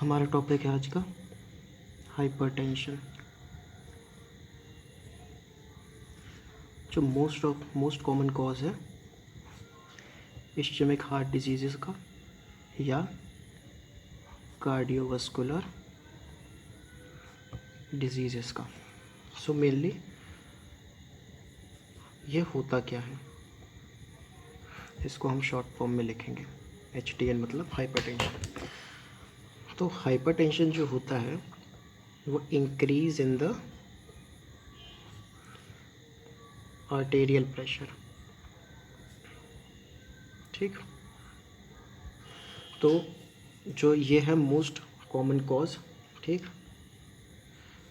हमारा टॉपिक है आज का हाइपरटेंशन। जो मोस्ट कॉमन कॉज है इस्चेमिक हार्ट डिजीज़ का या कार्डियोवास्कुलर डिजीज़ का। सो मेनली ये होता क्या है, इसको हम शॉर्ट फॉर्म में लिखेंगे HTN, मतलब हाइपरटेंशन। तो हाइपरटेंशन जो होता है वो increase in the arterial pressure. ठीक, तो जो ये है मोस्ट कॉमन कॉज, ठीक,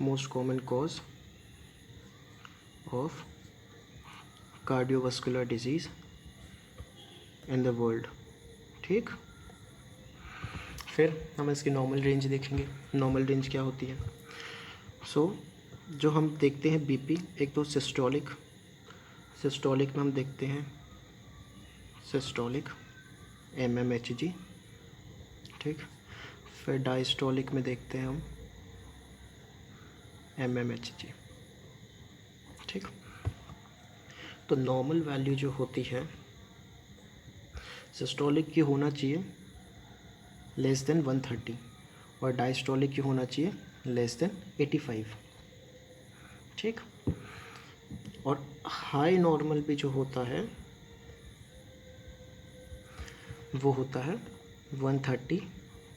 most common cause of cardiovascular disease in the world. ठीक, फिर हम इसकी नॉर्मल रेंज देखेंगे। नॉर्मल रेंज क्या होती है? जो हम देखते हैं बीपी, एक तो सिस्टोलिक में हम देखते हैं सिस्टोलिक mmHg, ठीक। फिर डायस्टोलिक में देखते हैं हम mmHg, ठीक। तो नॉर्मल वैल्यू जो होती है सिस्टोलिक की होना चाहिए लेस देन 130 और डायस्टोलिक की होना चाहिए लेस देन 85, ठीक। और हाई नॉर्मल भी जो होता है वो होता है 130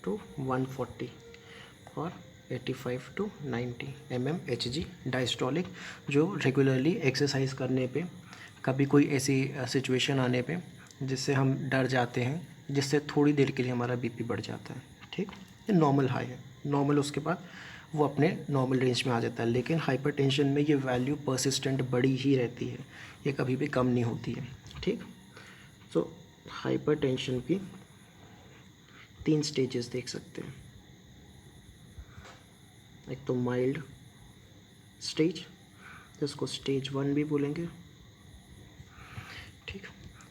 to 140 और 85 to 90 mmHg डायस्टोलिक, जो रेगुलरली एक्सरसाइज करने पे, कभी कोई ऐसी सिचुएशन आने पे जिससे हम डर जाते हैं, जिससे थोड़ी देर के लिए हमारा बीपी बढ़ जाता है, ठीक। ये नॉर्मल हाई है। नॉर्मल उसके बाद वो अपने नॉर्मल रेंज में आ जाता है। लेकिन हाइपरटेंशन में ये वैल्यू परसिस्टेंट बड़ी ही रहती है, ये कभी भी कम नहीं होती है, ठीक। तो हाइपरटेंशन की 3 स्टेजेस देख सकते हैं। एक तो माइल्ड स्टेज, जिसको स्टेज 1 भी बोलेंगे, ठीक।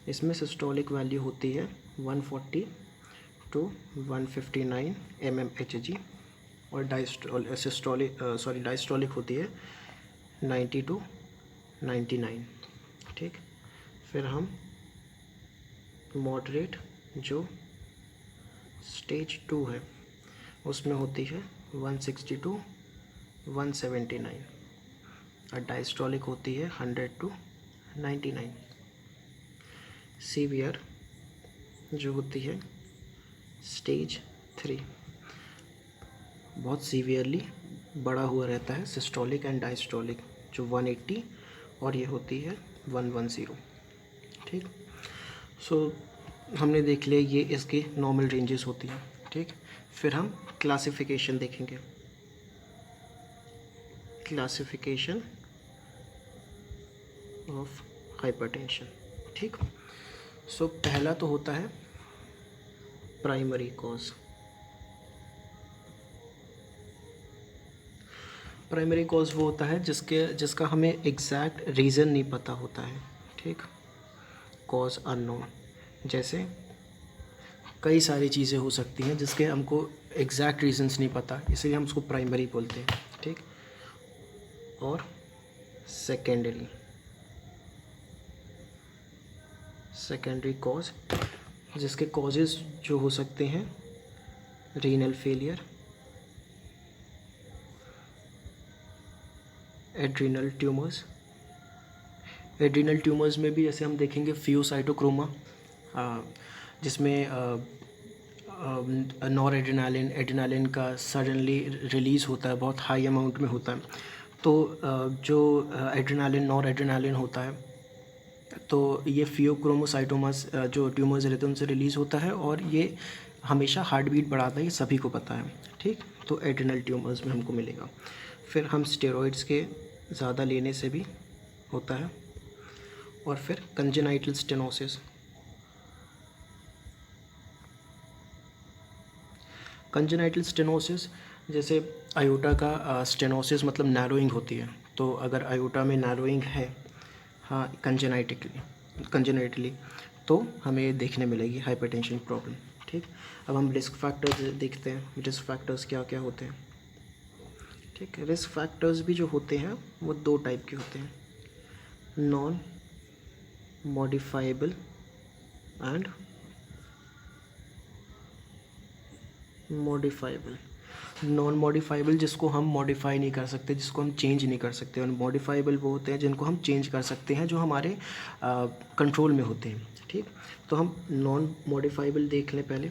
इसमें सिस्टोलिक वैल्यू होती है 140 to 159 mmHg और डायस्टोलिक होती है 90 to 99, ठीक। फिर हम मॉडरेट, जो स्टेज 2 है, उसमें होती है 160 to 179 और डायस्टोलिक होती है 100 to 99। सीवियर जो होती है स्टेज 3, बहुत सीवियरली बड़ा हुआ रहता है सिस्टोलिक एंड डायस्टोलिक, जो 180 और ये होती है 110, ठीक। हमने देख लिया ये इसकी नॉर्मल रेंजेस होती हैं, ठीक। फिर हम क्लासिफिकेशन देखेंगे। क्लासिफिकेशन ऑफ हाइपरटेंशन, ठीक। पहला तो होता है प्राइमरी कॉज। प्राइमरी कॉज वो होता है जिसका हमें एग्जैक्ट रीज़न नहीं पता होता है, ठीक। कॉज अननोन, जैसे कई सारी चीज़ें हो सकती हैं जिसके हमको एग्जैक्ट रीजंस नहीं पता, इसलिए हम उसको प्राइमरी बोलते हैं, ठीक। और सेकेंडरी कॉज, जिसके कॉजेज़ जो हो सकते हैं रीनल फेलियर, एड्रीनल ट्यूमर्स में भी जैसे हम देखेंगे फियोसाइटोक्रोमा, जिसमें नॉर एड्रेनालिन का सडनली रिलीज़ होता है, बहुत हाई अमाउंट में होता है। तो जो नॉर एड्रेनालिन होता है, तो ये फियोक्रोमोसाइटोमास जो ट्यूमर्स रहते हैं उनसे रिलीज़ होता है और ये हमेशा हार्ट बीट बढ़ाता है, ये सभी को पता है, ठीक। तो एड्रेनल ट्यूमर्स में हमको मिलेगा। फिर हम स्टेरॉइड्स के ज़्यादा लेने से भी होता है। और फिर कंजेनाइटल स्टेनोसिस, जैसे आयोटा का स्टेनोसिस मतलब नैरोइंग होती है। तो अगर आयोटा में नैरोइंग है, हाँ, कंजेनाइटली, तो हमें देखने मिलेगी हाइपरटेंशन प्रॉब्लम, ठीक। ठीक, अब हम रिस्क फैक्टर्स देखते हैं, रिस्क फैक्टर्स क्या क्या होते हैं। ठीक है, रिस्क फैक्टर्स भी जो होते हैं वो दो टाइप के होते हैं, non modifiable and modifiable. Non modifiable जिसको हम मॉडिफाई नहीं कर सकते, जिसको हम चेंज नहीं कर सकते, और मॉडिफाइबल वो होते हैं जिनको हम चेंज कर सकते हैं, जो हमारे कंट्रोल में होते हैं। ठीक, तो हम नॉन मॉडिफाइबल देख लें पहले।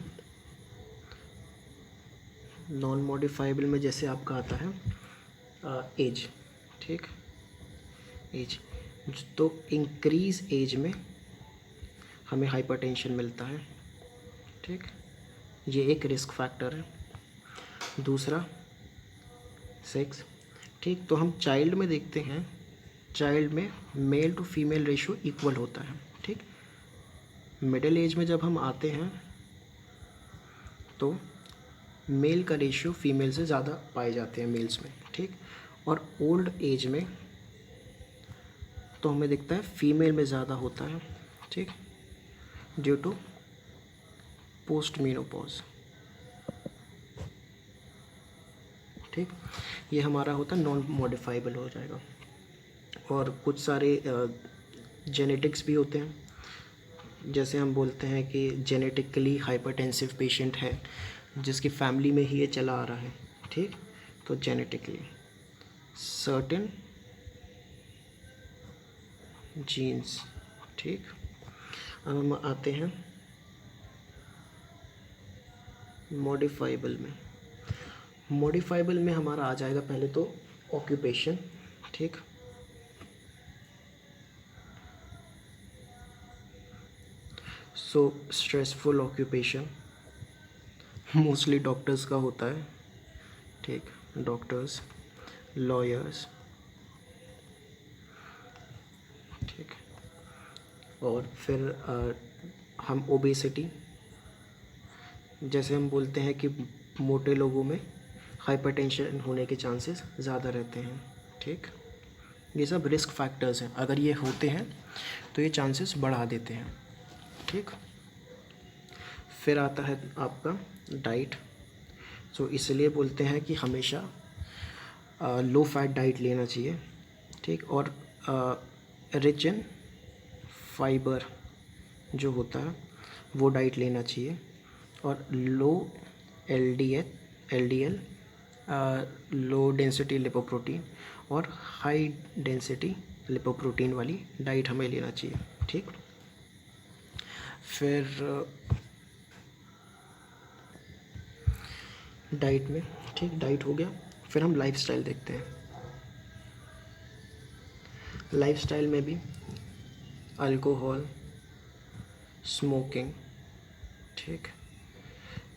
नॉन मॉडिफाइबल में जैसे आपका आता है एज। ठीक, एज, तो इंक्रीज एज में हमें हाइपरटेंशन मिलता है। ठीक, ये एक रिस्क फैक्टर है। दूसरा सेक्स। ठीक, तो हम चाइल्ड में देखते हैं, चाइल्ड में male to female ratio equal होता है। ठीक, मिडिल एज में जब हम आते हैं तो मेल का रेशियो फीमेल से ज़्यादा पाए जाते हैं मेल्स में। ठीक, और ओल्ड एज में तो हमें दिखता है फीमेल में ज़्यादा होता है। ठीक, ड्यू टू पोस्ट मेनोपॉज। ठीक, ये हमारा होता है नॉन मॉडिफाइबल हो जाएगा। और कुछ सारे जेनेटिक्स भी होते हैं, जैसे हम बोलते हैं कि जेनेटिकली हाइपरटेंसिव पेशेंट है जिसकी फैमिली में ही ये चला आ रहा है। ठीक, तो जेनेटिकली सर्टेन जीन्स। ठीक, अब हम आते हैं मॉडिफाइबल में। मॉडिफाइबल में हमारा आ जाएगा पहले तो ऑक्यूपेशन। ठीक, so stressful occupation mostly doctors का होता है। ठीक, डॉक्टर्स, लॉयर्स। ठीक, और फिर हम ओबेसिटी, जैसे हम बोलते हैं कि मोटे लोगों में हाइपरटेंशन होने के चांसेस ज़्यादा रहते हैं। ठीक, ये सब रिस्क फैक्टर्स हैं, अगर ये होते हैं तो ये चांसेस बढ़ा देते हैं। ठीक, फिर आता है आपका डाइट। सो इसलिए बोलते हैं कि हमेशा लो फैट डाइट लेना चाहिए। ठीक, और रिच इन फाइबर जो होता है वो डाइट लेना चाहिए, और लो एलडीएल, लो डेंसिटी लिपोप्रोटीन और हाई डेंसिटी लिपोप्रोटीन वाली डाइट हमें लेना चाहिए। ठीक, फिर डाइट में, ठीक, डाइट हो गया। फिर हम लाइफस्टाइल देखते हैं। लाइफस्टाइल में भी अल्कोहल, स्मोकिंग, ठीक,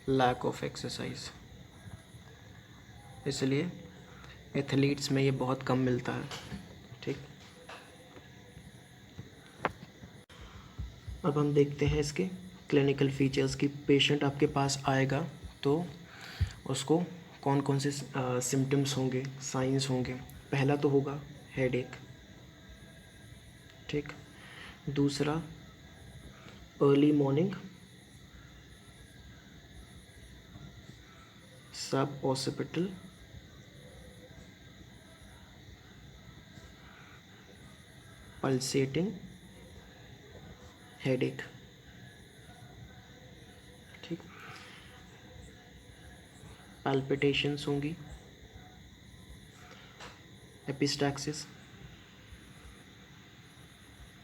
लैक ऑफ एक्सरसाइज, इसलिए एथलीट्स में ये बहुत कम मिलता है। ठीक, अब हम देखते हैं इसके क्लिनिकल फीचर्स की। पेशेंट आपके पास आएगा तो उसको कौन कौन से सिम्टम्स होंगे, साइंस होंगे। पहला तो होगा हेडेक। ठीक, दूसरा अर्ली मॉर्निंग सब ऑसिपिटल पल्सेटिंग हेडेक। ठीक, पैल्पिटेशंस होंगी, एपिस्टैक्सिस।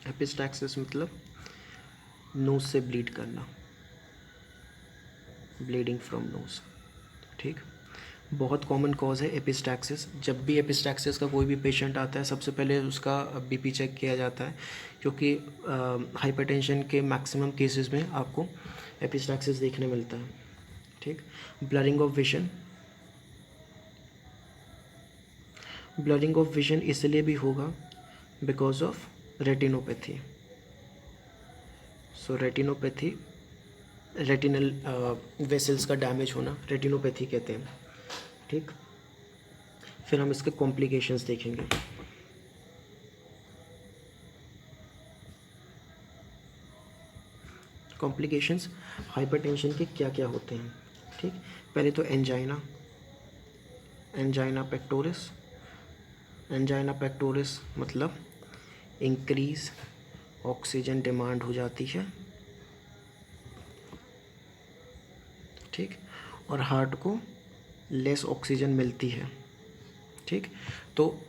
एपिस्टैक्सिस मतलब नोज से ब्लीड करना, ब्लीडिंग फ्रॉम नोज। ठीक, बहुत कॉमन कॉज है एपिस्टैक्सिस। जब भी एपिस्टैक्सिस का कोई भी पेशेंट आता है सबसे पहले उसका बीपी चेक किया जाता है, क्योंकि हाइपरटेंशन के मैक्सिमम केसेस में आपको एपिस्टैक्सिस देखने मिलता है। ठीक, blurring of vision. Blurring of vision इसलिए भी होगा because of retinopathy. So retinopathy, retinal vessels का डैमेज होना रेटिनोपैथी कहते हैं। ठीक, फिर हम इसके कॉम्प्लिकेशंस देखेंगे। कॉम्प्लिकेशंस हाइपरटेंशन के क्या क्या होते हैं, ठीक। पहले तो angina, angina pectoris. Angina pectoris मतलब इंक्रीज ऑक्सीजन डिमांड हो जाती है, ठीक, और हार्ट को लेस ऑक्सीजन मिलती है, ठीक। तो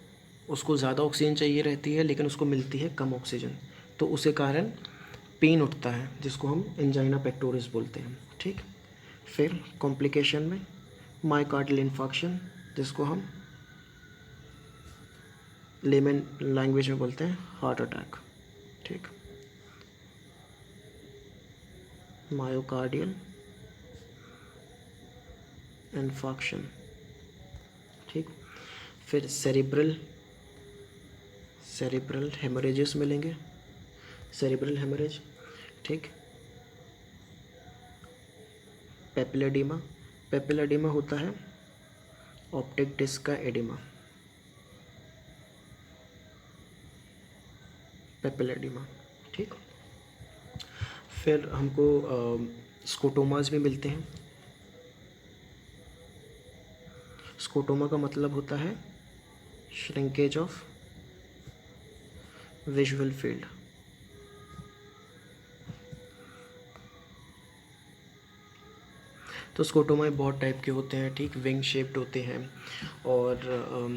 उसको ज़्यादा ऑक्सीजन चाहिए रहती है लेकिन उसको मिलती है कम ऑक्सीजन, तो उसे कारण पेन उठता है जिसको हम एंजाइना पेक्टोरिस बोलते हैं, ठीक। फिर कॉम्प्लिकेशन में मायोकार्डियल इन्फार्क्शन, जिसको हम लेमन लैंग्वेज में बोलते हैं हार्ट अटैक, ठीक। मायोकार्डियल इन्फार्क्शन, ठीक। फिर सेरिब्रल हेमरेजेस मिलेंगे, सेरिब्रल हेमरेज, ठीक। पेपिलोडेमा, पेपिलोडेमा होता है ऑप्टिक डिस्क का एडिमा, पेपिलोडेमा, ठीक। फिर हमको स्कोटोमास भी मिलते हैं। स्कोटोमा का मतलब होता है श्रिंकेज ऑफ विजुअल फील्ड, तो स्कोटोमा बहुत टाइप के होते हैं, ठीक। विंग शेप्ड होते हैं और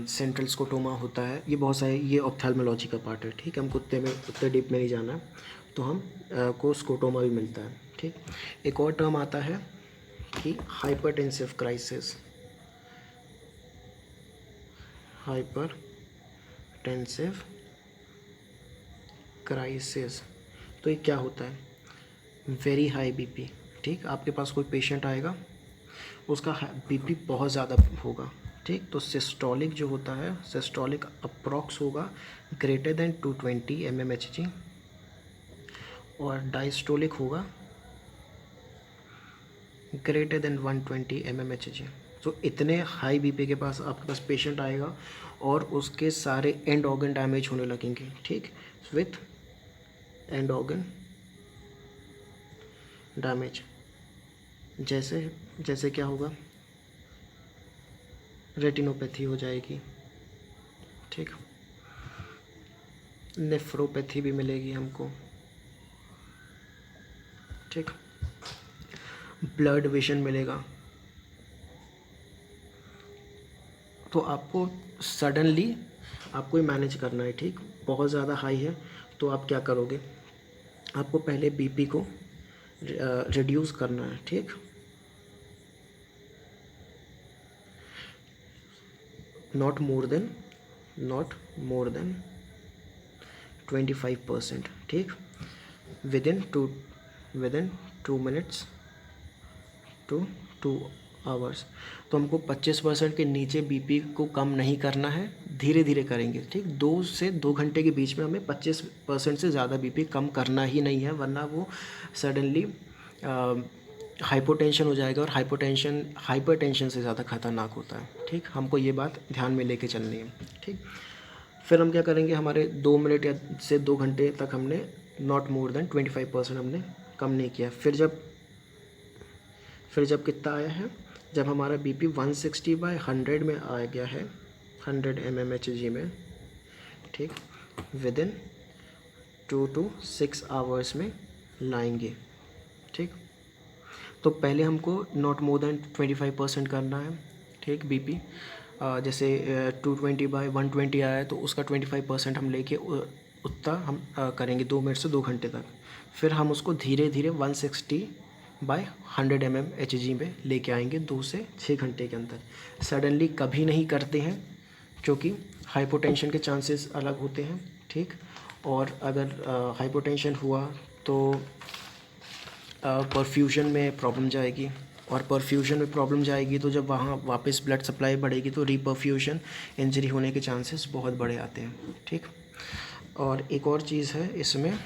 सेंट्रल स्कोटोमा होता है, ये बहुत सारे, ये ऑप्थेल्मोलॉजी का पार्ट है, ठीक। हम कुत्ते में उतने डीप में नहीं जाना है, तो हम को स्कोटोमा भी मिलता है, ठीक। एक और टर्म आता है कि हाइपरटेंसिव क्राइसिस, हाइपरटेंसिव क्राइसिस, तो ये क्या होता है, वेरी हाई बीपी, ठीक। आपके पास कोई पेशेंट आएगा, उसका बीपी बहुत ज़्यादा होगा, ठीक। तो सिस्टोलिक जो होता है, सिस्टोलिक अप्रॉक्स होगा ग्रेटर देन 220 mmHg और डायस्टोलिक होगा ग्रेटर देन 120 mmHg। तो इतने हाई बीपी के पास आपके पास पेशेंट आएगा और उसके सारे एंड ऑर्गन डैमेज होने लगेंगे, ठीक, विथ एंड ऑर्गन डैमेज। जैसे क्या होगा, रेटिनोपैथी हो जाएगी, ठीक। नेफ्रोपैथी भी मिलेगी हमको, ठीक। ब्लड विजन मिलेगा। तो आपको सडनली आपको ही मैनेज करना है, ठीक। बहुत ज़्यादा हाई है तो आप क्या करोगे, आपको पहले बीपी को रिड्यूस करना है, ठीक। नॉट मोर देन 25%, ठीक। Within 2 minutes to 2 hours. तो हमको 25% के नीचे बीपी को कम नहीं करना है, धीरे धीरे करेंगे, ठीक। 2 से 2 घंटे के बीच में हमें 25% से ज़्यादा बीपी कम करना ही नहीं है, वरना वो सडनली हाइपोटेंशन हो जाएगा और हाइपरटेंशन से ज़्यादा खतरनाक होता है, ठीक। हमको ये बात ध्यान में लेके चलनी है, ठीक। फिर हम क्या करेंगे, हमारे 2 मिनट या से 2 घंटे तक हमने नॉट मोर देन 25% हमने कम नहीं किया। फिर जब कितना आया है, जब हमारा बीपी 160/100 में आ गया है, 100 mmHg में, ठीक, विदिन 2 to 6 आवर्स में लाएंगे, ठीक। तो पहले हमको नॉट मोर देन 25% करना है, ठीक। बीपी जैसे 220/120 आया है तो उसका 25% हम लेके उतना हम करेंगे 2 मिनट से 2 घंटे तक। फिर हम उसको धीरे धीरे 160/100 mmHg में लेके आएंगे 2 से 6 घंटे के अंदर। सडनली कभी नहीं करते हैं क्योंकि हाइपोटेंशन के चांसेस अलग होते हैं, ठीक। और अगर हाइपोटेंशन हुआ तो परफ्यूजन में प्रॉब्लम जाएगी, और परफ्यूजन में प्रॉब्लम जाएगी तो जब वहाँ वापस ब्लड सप्लाई बढ़ेगी तो रीपरफ्यूजन इंजरी होने के चांसेस बहुत बड़े आते हैं, ठीक। और एक और चीज़ है इसमें,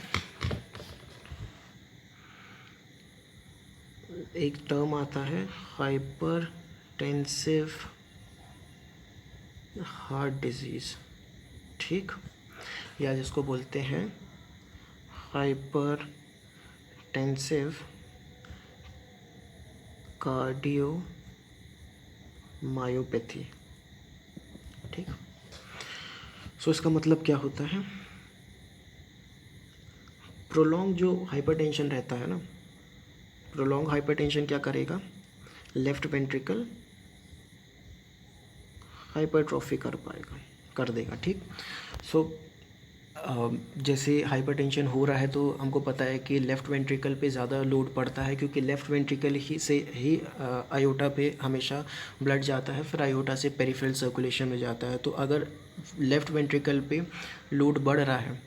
एक टर्म आता है हाइपरटेंसिव हार्ट डिजीज़, ठीक, या जिसको बोलते हैं हाइपर टेंसिव कार्डियोमायोपैथी। ठीक, सो इसका मतलब क्या होता है, प्रोलॉन्ग जो हाइपरटेंशन रहता है ना, प्रोलॉन्ग हाइपरटेंशन क्या करेगा, लेफ्ट वेंट्रिकल हाइपरट्रॉफी कर देगा। ठीक, सो जैसे हाइपरटेंशन हो रहा है तो हमको पता है कि लेफ़्ट वेंट्रिकल पे ज़्यादा लोड पड़ता है, क्योंकि लेफ़्ट वेंट्रिकल ही आयोटा पे हमेशा ब्लड जाता है, फिर आयोटा से पेरिफेरल सर्कुलेशन में जाता है। तो अगर लेफ़्ट वेंट्रिकल पे लोड बढ़ रहा है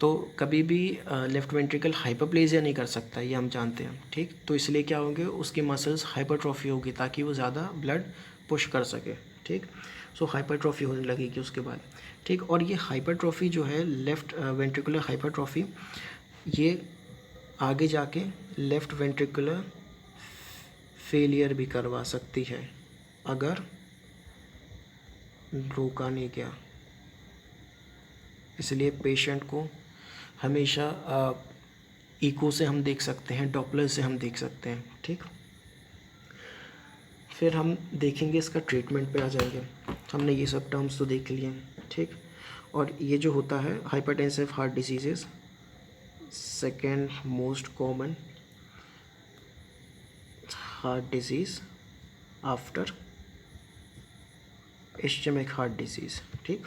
तो कभी भी लेफ़्ट वेंट्रिकल हाइपरप्लेजिया नहीं कर सकता, ये हम जानते हैं। ठीक, तो इसलिए क्या होंगे, उसकी मसल्स हाइपरट्रॉफी होगी ताकि वो ज़्यादा ब्लड पुश कर सके। ठीक, सो हाइपरट्रॉफी होने लगेगी उसके बाद। ठीक, और ये हाइपरट्रॉफी जो है, लेफ़्ट वेंट्रिकुलर हाइपरट्रॉफी, ये आगे जाके लेफ़्ट वेंट्रिकुलर फेलियर भी करवा सकती है अगर रोका नहीं गया। इसलिए पेशेंट को हमेशा इको से हम देख सकते हैं, डॉपलर से हम देख सकते हैं। ठीक, फिर हम देखेंगे इसका ट्रीटमेंट पे आ जाएंगे। हमने ये सब टर्म्स तो देख लिए हैं। ठीक, और ये जो होता है hypertensive heart disease, second most common heart disease after ischaemic heart disease. ठीक,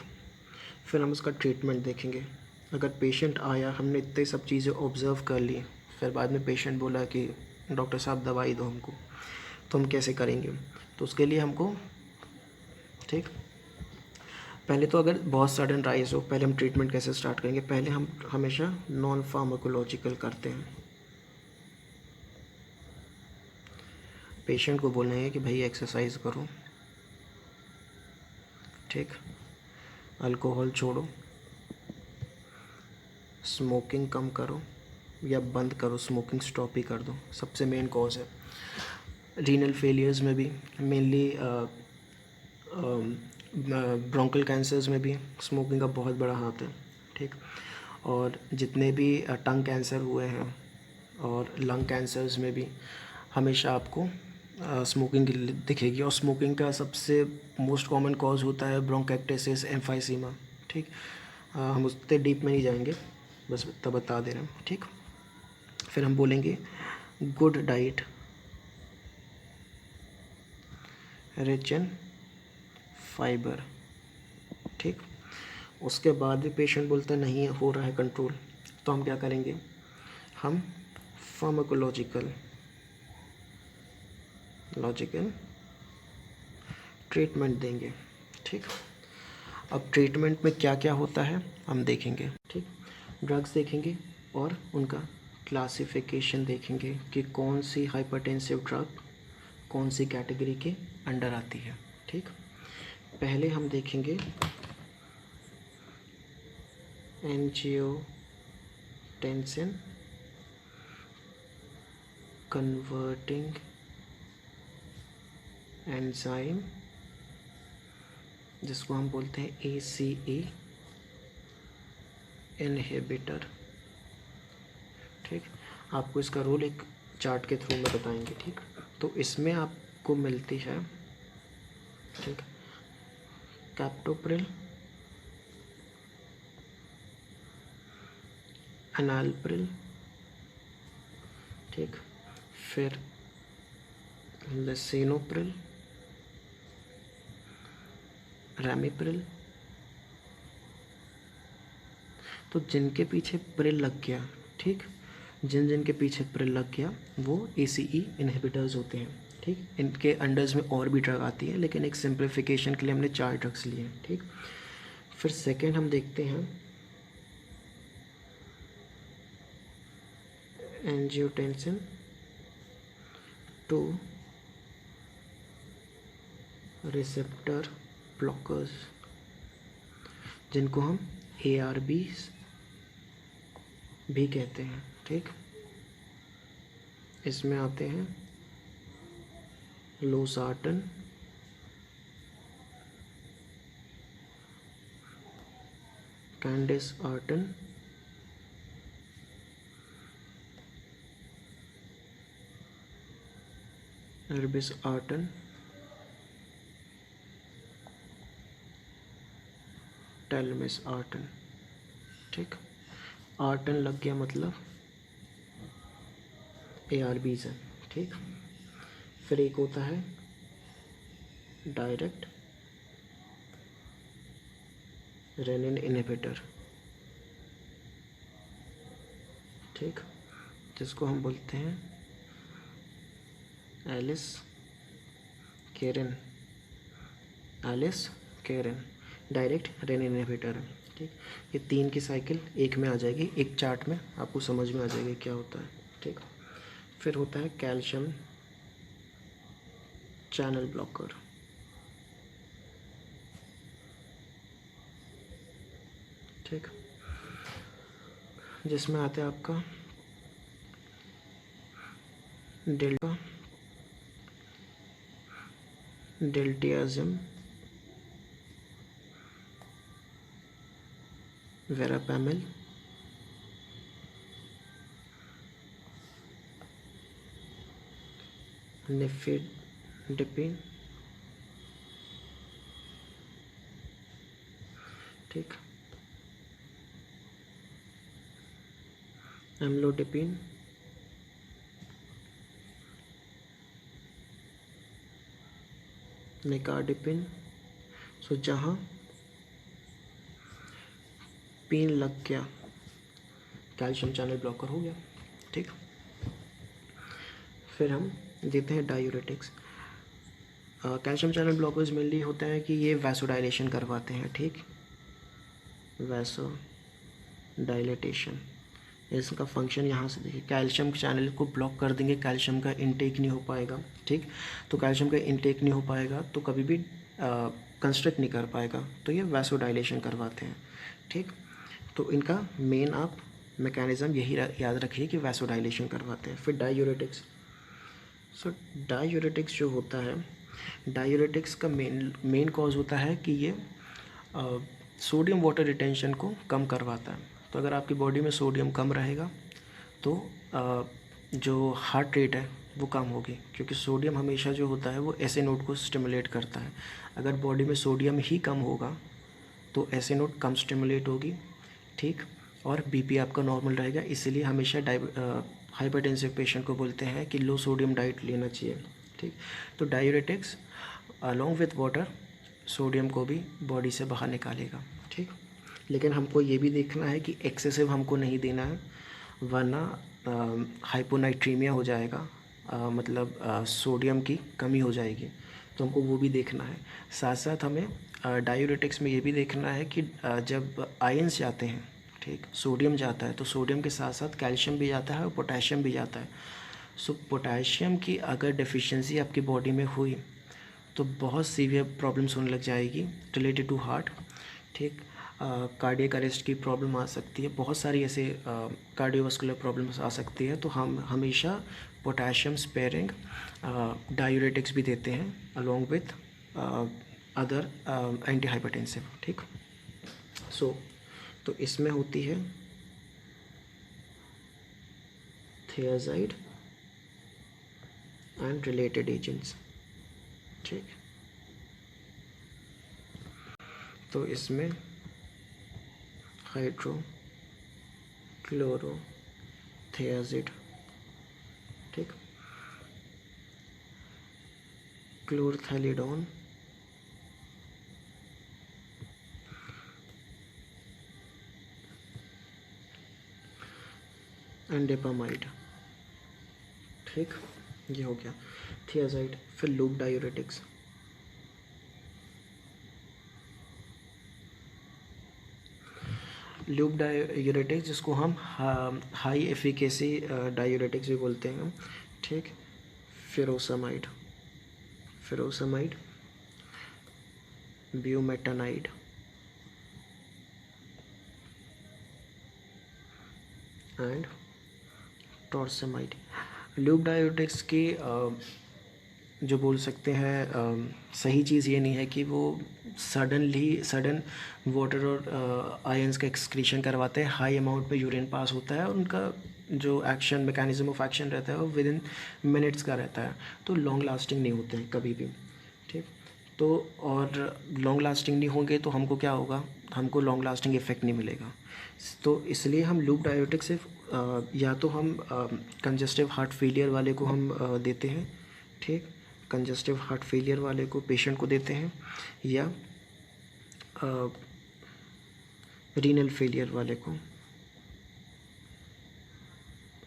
फिर हम उसका ट्रीटमेंट देखेंगे। अगर पेशेंट आया, हमने इतने सब चीज़ें ऑब्ज़र्व कर ली, फिर बाद में पेशेंट बोला कि डॉक्टर साहब दवाई दो हमको, तो हम कैसे करेंगे, तो उसके लिए हमको, ठीक, पहले तो अगर बहुत सडन राइज हो, पहले हम ट्रीटमेंट कैसे स्टार्ट करेंगे, पहले हम हमेशा नॉन फार्माकोलॉजिकल करते हैं। पेशेंट को बोलेंगे कि भाई एक्सरसाइज करो, ठीक, अल्कोहल छोड़ो, स्मोकिंग कम करो या बंद करो, स्मोकिंग स्टॉप ही कर दो, सबसे मेन कॉज है। रीनल फेलियर्स में भी मेनली, ब्रोंकल कैंसर्स में भी स्मोकिंग का बहुत बड़ा हाथ है। ठीक, और जितने भी टंग कैंसर हुए हैं और लंग कैंसर्स में भी हमेशा आपको स्मोकिंग दिखेगी, और स्मोकिंग का सबसे मोस्ट कॉमन कॉज होता है ब्रोंकाइटिस, एम्फाइसीमा। ठीक, हम उतने डीप में नहीं जाएंगे, बस इतना बता दे रहे हैं। ठीक, फिर हम बोलेंगे good diet rich in fibre. ठीक, उसके बाद भी पेशेंट बोलता है नहीं हो रहा है कंट्रोल, तो हम क्या करेंगे, हम फार्माकोलॉजिकल ट्रीटमेंट देंगे। ठीक, अब ट्रीटमेंट में क्या क्या होता है हम देखेंगे। ठीक, ड्रग्स देखेंगे और उनका क्लासिफिकेशन देखेंगे कि कौन सी हाइपरटेंसिव ड्रग कौन सी कैटेगरी के अंडर आती है। ठीक, पहले हम देखेंगे एंजियोटेंसिन कन्वर्टिंग एंजाइम, जिसको हम बोलते हैं ACE इनहिबिटर। ठीक, आपको इसका रोल एक चार्ट के थ्रू में बताएंगे। ठीक, तो इसमें आपको मिलती है, ठीक, कैप्टोप्रिल, एनालप्रिल, ठीक, फिर लिसिनोप्रिल, रैमिप्रिल। तो जिनके पीछे प्रिल लग गया, ठीक, जिनके पीछे प्रिल लग गया वो ACE इनहिबिटर्स होते हैं। ठीक, इनके अंडर्स में और भी ड्रग आती है, लेकिन एक सिंप्लीफिकेशन के लिए हमने 4 ड्रग्स लिए हैं। ठीक, फिर सेकेंड हम देखते हैं एंजियोटेंसिन 2 रिसेप्टर ब्लॉकर्स, जिनको हम ARBs भी कहते हैं। ठीक, इसमें आते हैं लोसार्टन, कैंडिस आर्टन, एरबिस आर्टन, टेलमिस आर्टन। ठीक, आर्टन लग गया मतलब ARBs है। ठीक, फिर एक होता है डायरेक्ट रेनिन इनहिबिटर। ठीक, जिसको हम बोलते हैं aliskiren, aliskiren direct renin inhibitor है। ठीक, ये 3 की साइकिल एक में आ जाएगी, एक चार्ट में आपको समझ में आ जाएगी क्या होता है। ठीक, फिर होता है कैल्शियम चैनल ब्लॉकर। ठीक, जिसमें आता है आपका डेल्टियाजिम, वेरापैमिल, निफिडिपिन। ठीक, एम्लोडिपिन, निकार्डिपिन। सो जहाँ पिन लग गया कैल्शियम चैनल ब्लॉकर हो गया। ठीक, फिर हम देते हैं diuretics. Calcium channel blockers mainly होता है कि ये वैसोडाइलेशन करवाते हैं। ठीक, वैसो डायलेटेशन, इसका फंक्शन यहाँ से देखिए, कैल्शियम चैनल को ब्लॉक कर देंगे, कैल्शियम का इनटेक नहीं हो पाएगा। ठीक, तो कैल्शियम का इनटेक नहीं हो पाएगा तो कभी भी कंस्ट्रक्ट नहीं कर पाएगा, तो ये वैसोडाइलेशन करवाते हैं। ठीक, तो इनका मेन आप मैकेनिज़्म यही याद रखिए कि वैसोडाइलेशन करवाते हैं। फिर डायूरेटिक्स। सो डायूरेटिक्स जो होता है, डायूरेटिक्स का मेन कॉज होता है कि ये सोडियम वाटर रिटेंशन को कम करवाता है। तो अगर आपकी बॉडी में सोडियम कम रहेगा तो जो हार्ट रेट है वो कम होगी, क्योंकि सोडियम हमेशा जो होता है वो ऐसे नोड को स्टिमुलेट करता है। अगर बॉडी में सोडियम ही कम होगा तो ऐसे नोड कम स्टिमुलेट होगी। ठीक, और बीपी आपका नॉर्मल रहेगा। इसीलिए हमेशा हाइपरटेंसिव पेशेंट को बोलते हैं कि लो सोडियम डाइट लेना चाहिए। ठीक, तो diuretics along with water sodium को भी बॉडी से बाहर निकालेगा। ठीक, लेकिन हमको ये भी देखना है कि एक्सेसिव हमको नहीं देना है, वरना हाइपोनाइट्रीमिया हो जाएगा, मतलब सोडियम की कमी हो जाएगी, तो हमको वो भी देखना है। साथ साथ हमें डायूरेटिक्स में ये भी देखना है कि जब आयंस जाते हैं, ठीक, सोडियम जाता है तो सोडियम के साथ साथ कैल्शियम भी जाता है और पोटेशियम भी जाता है। सो पोटेशियम की अगर डेफिशिएंसी आपकी बॉडी में हुई तो बहुत सीवियर प्रॉब्लम्स होने लग जाएगी रिलेटेड टू हार्ट। ठीक, कार्डियक अरेस्ट की प्रॉब्लम आ सकती है, बहुत सारी ऐसे कार्डियोवास्कुलर प्रॉब्लम्स आ सकती है। तो हम हमेशा पोटेशियम स्पेयरिंग डायूरेटिक्स भी देते हैं along with other anti hypertensive. ठीक, तो इसमें होती है थियाजाइड एंड रिलेटेड एजेंट्स। ठीक, तो इसमें हाइड्रो क्लोरो थियाजिड, ठीक, क्लोरथैलिडोन, एंडेपामाइड। ठीक, ये हो गया थियाजाइड। फिर लूप डायूरेटिक्स। लूप डायूरेटिक्स जिसको हम हाई एफिकेसी डायूरेटिक्स भी बोलते हैं। ठीक, फिरोसामाइड, ब्यूमेटानाइड, एंड टॉर्सेमाइड। लूप डायूरेटिक्स की जो बोल सकते हैं सही चीज़ ये नहीं है कि वो सडन वाटर और आयंस का एक्सक्रीशन करवाते हैं। हाई अमाउंट पे यूरिन पास होता है और उनका जो एक्शन मैकेनिज्म ऑफ एक्शन रहता है वो विद इन मिनट्स का रहता है, तो लॉन्ग लास्टिंग नहीं होते हैं कभी भी, ठीक। तो और लॉन्ग लास्टिंग नहीं होंगे तो हमको क्या होगा, हमको लॉन्ग लास्टिंग इफेक्ट नहीं मिलेगा। तो इसलिए हम लूप डायरेटिक सिर्फ या तो हम कंजस्टिव हार्ट फेलियर वाले को हम देते हैं, ठीक, कंजस्टिव हार्ट फेलियर वाले को पेशेंट को देते हैं, या रीनल फेलियर वाले को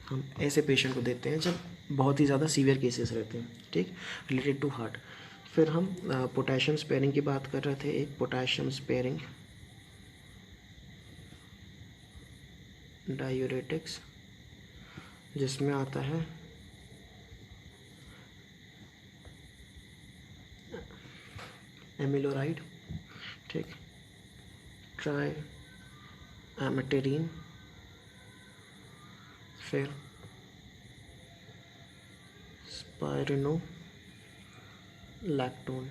हम ऐसे पेशेंट को देते हैं जब बहुत ही ज़्यादा सीवियर केसेस रहते हैं, ठीक, रिलेटेड टू हार्ट। फिर हम पोटेशियम स्पेयरिंग की बात कर रहे थे, एक पोटेशियम स्पेयरिंग डायूरेटिक्स जिसमें आता है एमिलोराइड, ठीक, ट्राई एमेटेरिन, फिर स्पायरिनो लैक्टोन,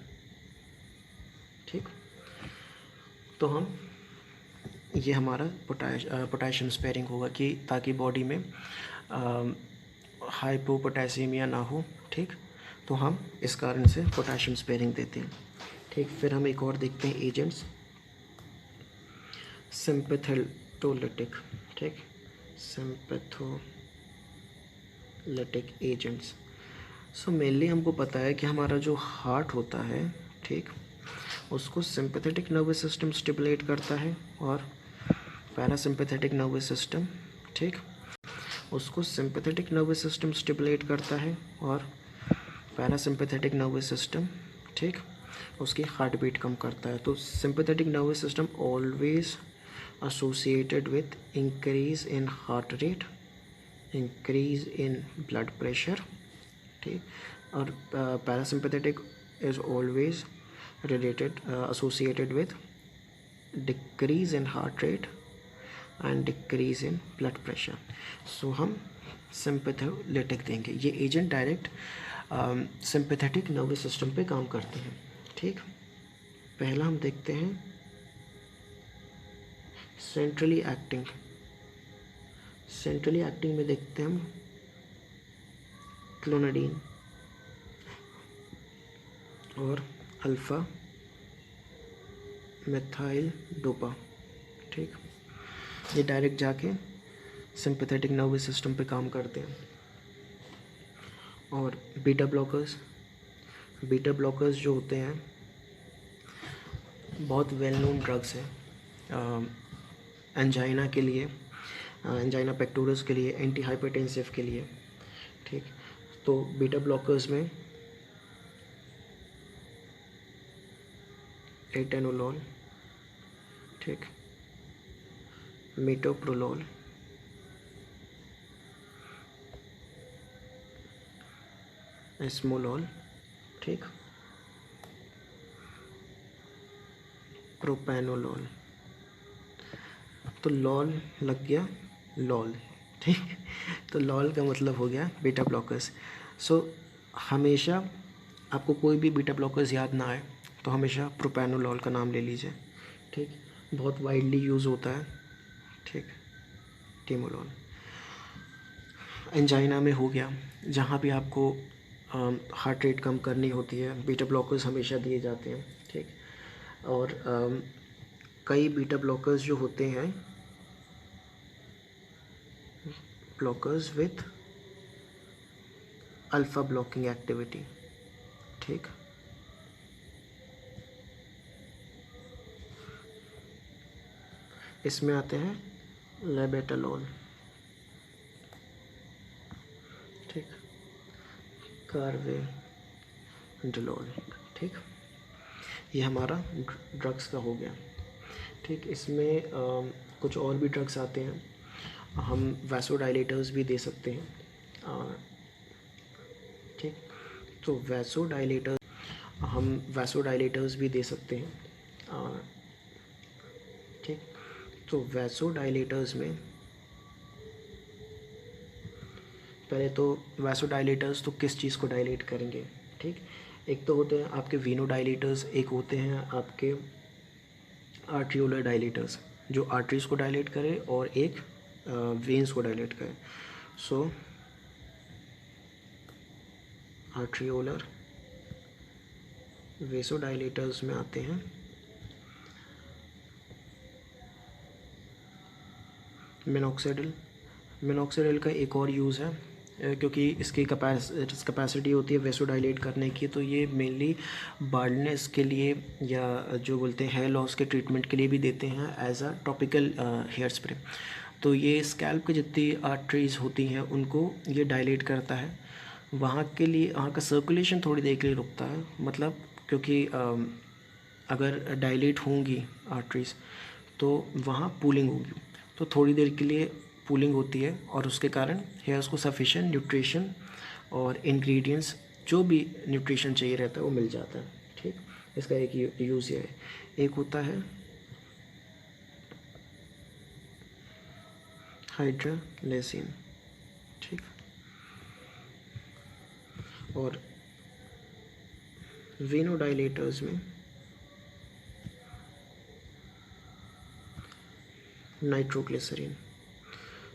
ठीक। तो हम ये हमारा पोटेशियम स्पेयरिंग होगा कि ताकि बॉडी में हाइपोपोटेसीमिया ना हो, ठीक। तो हम इस कारण से पोटेशियम स्पेयरिंग देते हैं, ठीक। फिर हम एक और देखते हैं एजेंट्स, सिम्पैथोलिटिक, ठीक, सिम्पैथोलिटिक एजेंट्स। सो मेनली हमको पता है कि हमारा जो हार्ट होता है, ठीक, उसको सिंपैथेटिक नर्वस सिस्टम स्टिमुलेट करता है और पैरासिम्पैथेटिक नर्वस सिस्टम, ठीक, उसको सिंपैथेटिक नर्वस सिस्टम स्टिमुलेट करता है और पैरासिम्पैथेटिक नर्वस सिस्टम, ठीक, उसकी हार्ट बीट कम करता है। तो sympathetic nervous system always associated with increase in heart rate, increase in blood pressure, ठीक, और parasympathetic is always related associated with decrease in heart rate and decrease in blood pressure. So हम sympathetic देंगे, ये agent direct sympathetic nervous system पे काम करते हैं, ठीक। पहला हम देखते हैं सेंट्रली एक्टिंग में देखते हैं हम क्लोनाडीन और अल्फ़ा मिथाइल डोपा, ठीक। ये डायरेक्ट जाके सिंपैथेटिक नर्वस सिस्टम पे काम करते हैं। और बीटा ब्लॉकर्स जो होते हैं बहुत वेल नोन ड्रग्स हैं एंजाइना के लिए, एंजाइना पेक्टोरस के लिए, एंटी हाइपरटेंसिव के लिए, ठीक। तो बीटा ब्लॉकर्स में एटेनोलोल, ठीक, मेटोप्रोलोल, एस्मोलोल, ठीक, प्रोपेनोलोल। तो लॉल लग गया लॉल, ठीक। तो लॉल का मतलब हो गया बीटा ब्लॉकर्स। सो हमेशा आपको कोई भी बीटा ब्लॉकर्स याद ना आए तो हमेशा प्रोपेनोलोल का नाम ले लीजिए, ठीक, बहुत वाइडली यूज़ होता है, ठीक। टेमोलोल एंजाइना में हो गया, जहाँ भी आपको हार्ट रेट कम करनी होती है बीटा ब्लॉकर्स हमेशा दिए जाते हैं, ठीक। और कई बीटा ब्लॉकर्स जो होते हैं blockers with alpha blocking activity, ठीक। इसमें आते हैं लेबेटालोल, ठीक, कार्वेडिलोल, ठीक। ये हमारा ड्रग्स का हो गया, ठीक। इसमें कुछ और भी ड्रग्स आते हैं, हम वैसोडाइलेटर्स भी दे सकते हैं, ठीक। तो हम वैसोडाइलेटर्स भी दे सकते हैं, ठीक। तो वैसोडाइलेटर्स में पहले तो वैसोडाइलेटर्स तो किस चीज़ को डायलेट करेंगे, ठीक। एक तो होते हैं आपके वीनोडाइलेटर्स, एक होते हैं आपके आर्ट्रियोलर डायलेटर्स जो आर्टरीज़ को डायलेट करें और एक वेंस को डायलेट करें। सो आर्ट्रियोलर वेसोडाइलेटर्स में आते हैं मिनॉक्सिडिल। मिनॉक्सिडिल का एक और यूज़ है क्योंकि इसकी कैपेसिटी होती है वेसोडाइलेट करने की, तो ये मेनली बार्डनेस के लिए या जो बोलते हैं हेयर लॉस के ट्रीटमेंट के लिए भी देते हैं as a topical hair spray. तो ये स्कैल्प की जितनी आर्टरीज होती हैं उनको ये डायलेट करता है, वहाँ के लिए वहाँ का सर्कुलेशन थोड़ी देर के लिए रुकता है, मतलब क्योंकि अगर डायलेट होंगी आर्टरीज तो वहाँ पूलिंग होगी, तो थोड़ी देर के लिए पूलिंग होती है और उसके कारण हेयर्स को सफिशिएंट न्यूट्रिशन और इंग्रेडिएंट्स जो भी न्यूट्रिशन चाहिए रहता है वो मिल जाता है। ठीक, इसका एक यूज़ ये है। एक होता है हाइड्रोलेसिन, ठीक, और वेनोडाइलेटर्स में नाइट्रोग्लिसरीन।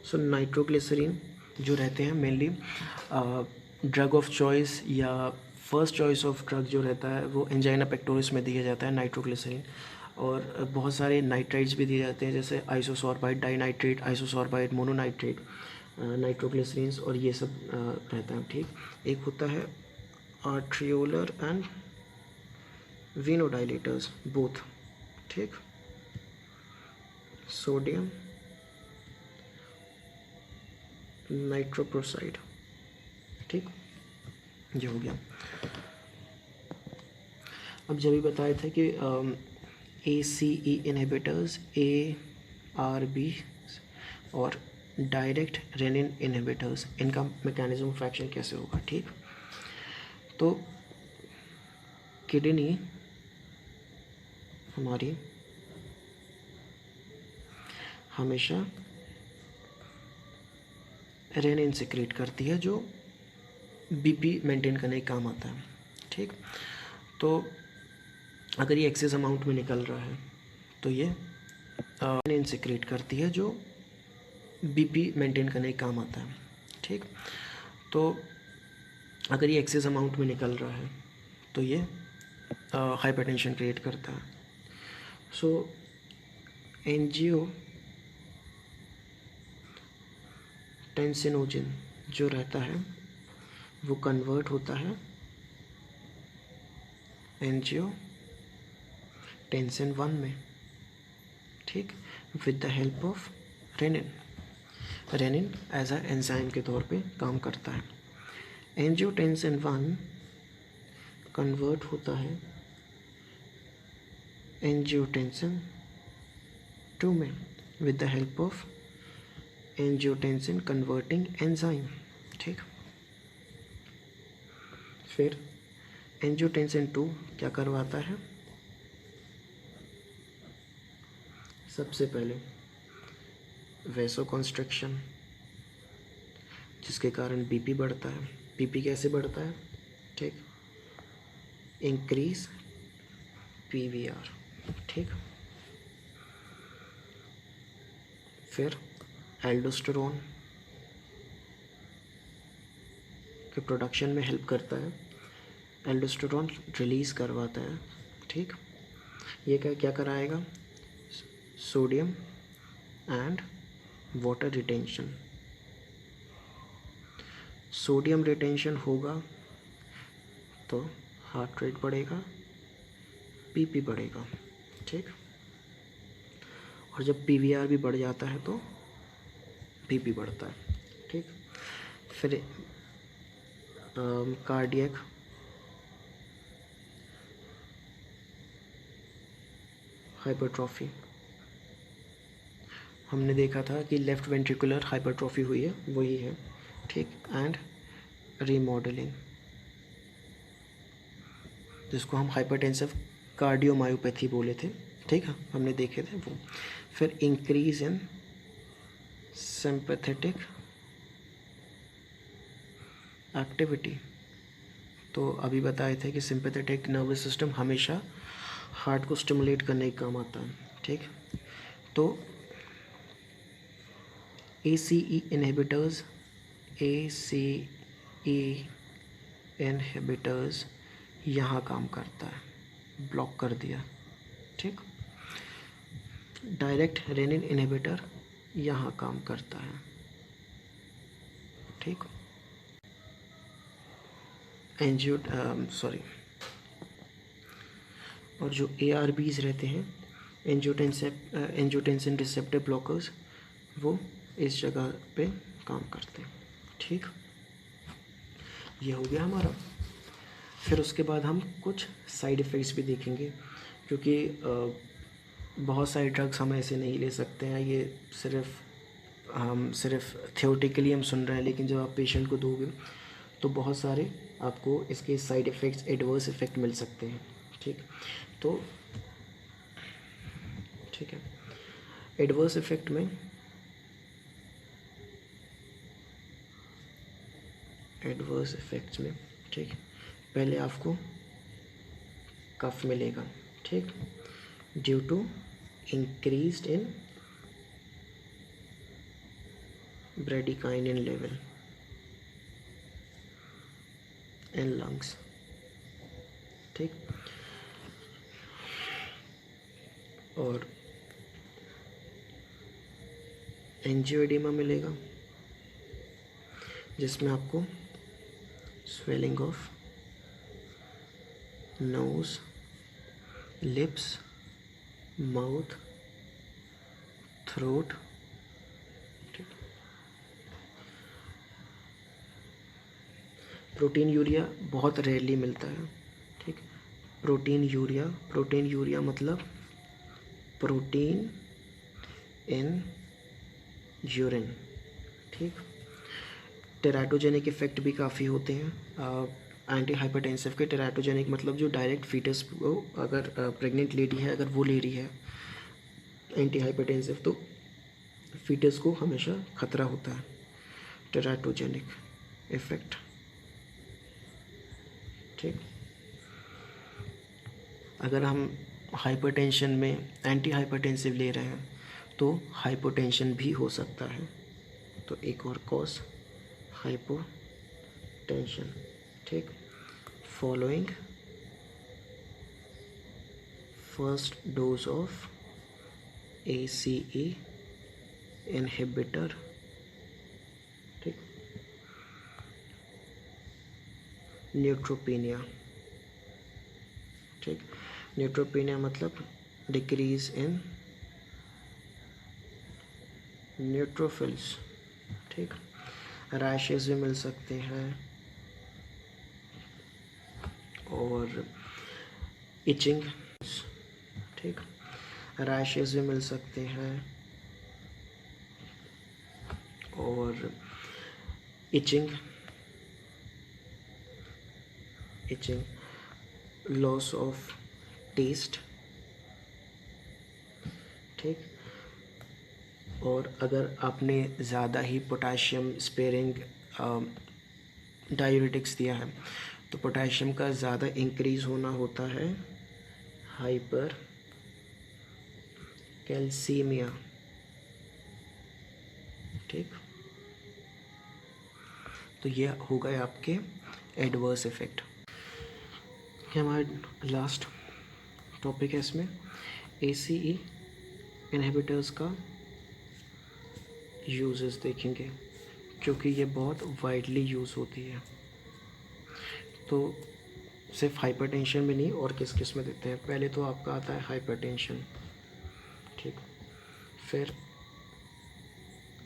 सो नाइट्रोग्लिसरीन जो रहते हैं मेनली ड्रग ऑफ चॉइस या फर्स्ट चॉइस ऑफ ड्रग जो रहता है वो एंजाइना पेक्टोरिस में दिया जाता है नाइट्रोग्लिसरीन, और बहुत सारे नाइट्राइड्स भी दिए जाते हैं जैसे आइसोसॉर्बाइड डाइनाइट्रेट, आइसोसॉर्बाइड मोनोनाइट्रेट, नाइट्रोग्लिसरीन्स और ये सब रहता है। ठीक, एक होता है आर्ट्रियोलर एंड वेनोडाइलेटर्स बोथ, ठीक, सोडियम नाइट्रोप्रोसाइड, ठीक, ये हो गया। अब जब भी बताए थे कि ACE इनहिबिटर्स ARB और डायरेक्ट रेनिन इनहिबिटर्स, इनका मैकेनिज्म ऑफ एक्शन कैसे होगा। ठीक, तो किडनी हमारी हमेशा रेनिन सिक्रेट करती है जो BP मेंटेन करने का काम आता है। ठीक, तो अगर ये एक्सेस अमाउंट में निकल रहा है तो ये रेनिन सिक्रेट करती है जो BP मेंटेन करने का काम आता है। ठीक, तो अगर ये एक्सेस अमाउंट में निकल रहा है तो ये हाइपरटेंशन क्रिएट करता है। सो एंजियोटेंसिनोजन जो रहता है वो कन्वर्ट होता है एंजियोटेंसिन 1 में, ठीक, with the help of renin. Renin as a enzyme के तौर पे काम करता है। एंजियोटेंसिन 1 कन्वर्ट होता है एंजियोटेंसिन 2 में with the help of angiotensin converting enzyme. ठीक, फिर एंजियोटेंसिन 2 क्या करवाता है, सबसे पहले वेसोकंस्ट्रक्शन जिसके कारण BP बढ़ता है। BP कैसे बढ़ता है, ठीक, इंक्रीज PVR, ठीक, फिर एल्डोस्टेरोन के प्रोडक्शन में हेल्प करता है, एल्डोस्टेरोन रिलीज़ करवाता है। ठीक, ये क्या कराएगा, sodium and water retention. Sodium retention होगा तो हार्ट रेट बढ़ेगा, BP बढ़ेगा। ठीक, और जब PVR भी बढ़ जाता है तो BP बढ़ता है। ठीक, फिर कार्डियक हाइपरट्रॉफी, हमने देखा था कि लेफ़्ट वेंट्रिकुलर हाइपरट्रॉफी हुई है, वही है। ठीक, एंड रीमॉडलिंग जिसको हम हाइपरटेंसिव कार्डियोमायोपैथी बोले थे। ठीक है, हमने देखे थे वो। फिर इंक्रीज इन सिंपैथेटिक एक्टिविटी, तो अभी बताए थे कि सिंपैथेटिक नर्वस सिस्टम हमेशा हार्ट को स्टिमुलेट करने का काम आता है। ठीक, तो ACE इनहिबिटर्स ACE इनहिबिटर्स यहाँ काम करता है, ब्लॉक कर दिया, ठीक। डायरेक्ट रेनिन इनहिबिटर यहाँ काम करता है, ठीक। और जो ARBs रहते हैं, एंजियोटेंसिन रिसेप्टर ब्लॉकर्स, वो इस जगह पे काम करते हैं, ठीक। ये हो गया हमारा। फिर उसके बाद हम कुछ साइड इफ़ेक्ट्स भी देखेंगे, क्योंकि बहुत सारे ड्रग्स हम ऐसे नहीं ले सकते हैं। ये सिर्फ थियोरेटिकली हम सुन रहे हैं, लेकिन जब आप पेशेंट को दोगे तो बहुत सारे आपको इसके साइड इफ़ेक्ट्स, एडवर्स इफ़ेक्ट मिल सकते हैं, ठीक। तो ठीक है, एडवर्स इफ़ेक्ट में ठीक, पहले आपको कफ मिलेगा, ठीक, due to increased in bradykinin level in lungs, ठीक। और एंजियोएडिमा मिलेगा, जिसमें आपको swelling of nose, lips, mouth, throat, ठीक। प्रोटीन यूरिया बहुत रेयरली मिलता है, ठीक। प्रोटीन यूरिया मतलब प्रोटीन इन यूरिन, ठीक। टेराटोजेनिक इफ़ेक्ट भी काफ़ी होते हैं एंटी हाइपरटेंसिव के। टेराटोजेनिक मतलब जो डायरेक्ट फीटस को, अगर प्रेग्नेंट लेडी है, अगर वो ले रही है एंटी हाइपरटेंसिव, तो फीटस को हमेशा खतरा होता है। टेराटोजेनिक इफ़ेक्ट, ठीक। अगर हम हाइपरटेंशन में एंटी हाइपरटेंसिव ले रहे हैं तो हाइपोटेंशन भी हो सकता है, तो एक और कॉज हाइपोटेंशन, ठीक। Following first dose of ACE inhibitor, ठीक। न्यूट्रोपीनिया, ठीक। न्यूट्रोपीनिया मतलब डिक्रीज इन न्यूट्रोफिल्स, ठीक। रैशेस भी मिल सकते हैं और इचिंग, ठीक। रैशेस भी मिल सकते हैं और इचिंग, लॉस ऑफ टेस्ट, ठीक। और अगर आपने ज़्यादा ही पोटेशियम स्पेयरिंग डायूरेटिक्स दिया है, तो पोटेशियम का ज़्यादा इंक्रीज़ होना होता है हाइपर कैल्सीमिया, ठीक। तो ये हो गए आपके एडवर्स इफ़ेक्ट। हमारा लास्ट टॉपिक है इसमें ACE इनहिबिटर्स का यूजेस देखेंगे, क्योंकि ये बहुत वाइडली यूज़ होती है। तो सिर्फ हाइपरटेंशन में नहीं, और किस किस में देते हैं। पहले तो आपका आता है हाइपरटेंशन, ठीक। फिर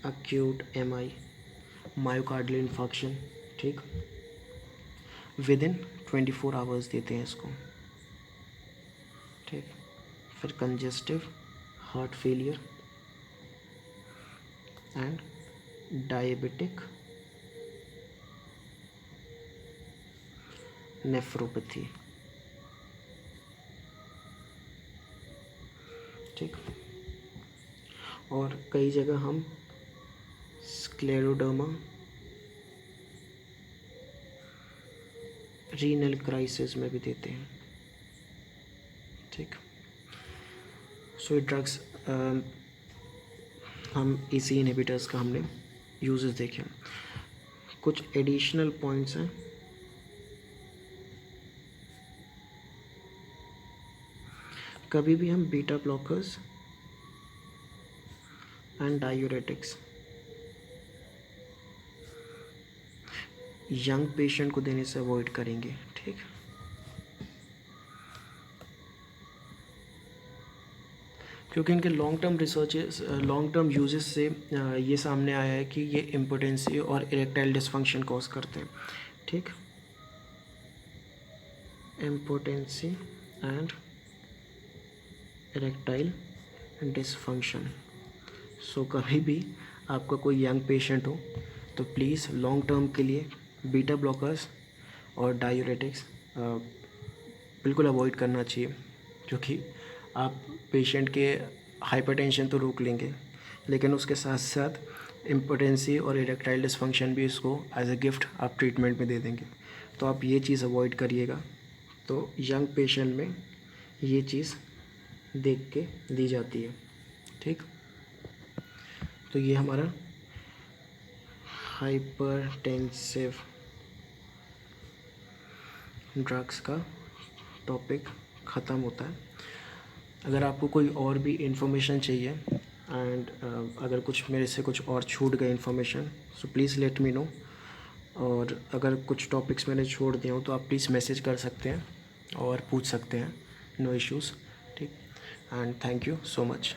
अक्यूट MI, मायोकार्डियल इन्फार्क्शन, ठीक। विदिन 24 आवर्स देते हैं इसको, ठीक। फिर congestive heart failure and diabetic nephropathy, ठीक। और कई जगह हम स्क्लेरोडर्मा, रीनल क्राइसिस में भी देते हैं, ठीक। सो ये ड्रग्स हम ACE इनहिबिटर्स का हमने यूजेस देखे। कुछ एडिशनल पॉइंट्स हैं। कभी भी हम beta blockers and diuretics young patient को देने से अवॉइड करेंगे, ठीक। क्योंकि इनके long term researches, long term uses से ये सामने आया है कि ये इम्पोटेंसी और इरेक्टाइल डिसफंक्शन कॉज करते हैं, ठीक। Impotency and erectile dysfunction. So कभी भी आपका कोई यंग पेशेंट हो तो प्लीज़ लॉन्ग टर्म के लिए बीटा ब्लॉकर्स और डायूरेटिक्स बिल्कुल अवॉइड करना चाहिए, क्योंकि आप पेशेंट के हाइपरटेंशन तो रोक लेंगे, लेकिन उसके साथ साथ इम्पोटेंसी और इरेक्टाइल डिसफंक्शन भी इसको एज ए गिफ्ट आप ट्रीटमेंट में दे देंगे। तो आप ये चीज़ अवॉइड करिएगा। तो यंग पेशेंट में ये चीज़ देख के दी जाती है, ठीक। तो ये हमारा हाइपरटेंसिव ड्रग्स का टॉपिक ख़त्म होता है। अगर आपको कोई और भी इन्फॉर्मेशन चाहिए एंड अगर कुछ मेरे से कुछ और छूट गए information, so please let me know. और अगर कुछ टॉपिक्स मैंने छोड़ दिए हो तो आप प्लीज़ मैसेज कर सकते हैं और पूछ सकते हैं, नो इश्यूज़, ठीक। And thank you so much.